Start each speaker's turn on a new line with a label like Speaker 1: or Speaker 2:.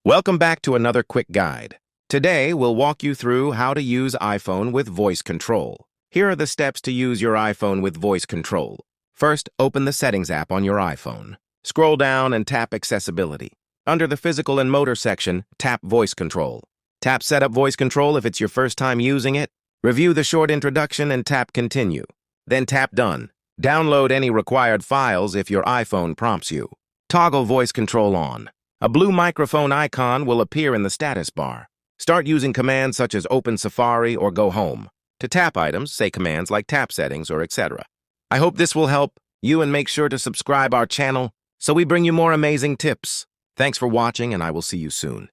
Speaker 1: Welcome back to another quick guide. Today, we'll walk you through how to use iPhone with voice control. Here are the steps to use your iPhone with voice control. First, open the Settings app on your iPhone. Scroll down and tap Accessibility. Under the Physical and Motor section, tap Voice Control. Tap Set up Voice Control if it's your first time using it. Review the short introduction and tap Continue. Then tap Done. Download any required files if your iPhone prompts you. Toggle voice control on. A blue microphone icon will appear in the status bar. Start using commands such as Open Safari or Go Home. To tap items, say commands like Tap Settings or etc. I hope this will help you, and make sure to subscribe our channel so we bring you more amazing tips. Thanks for watching, and I will see you soon.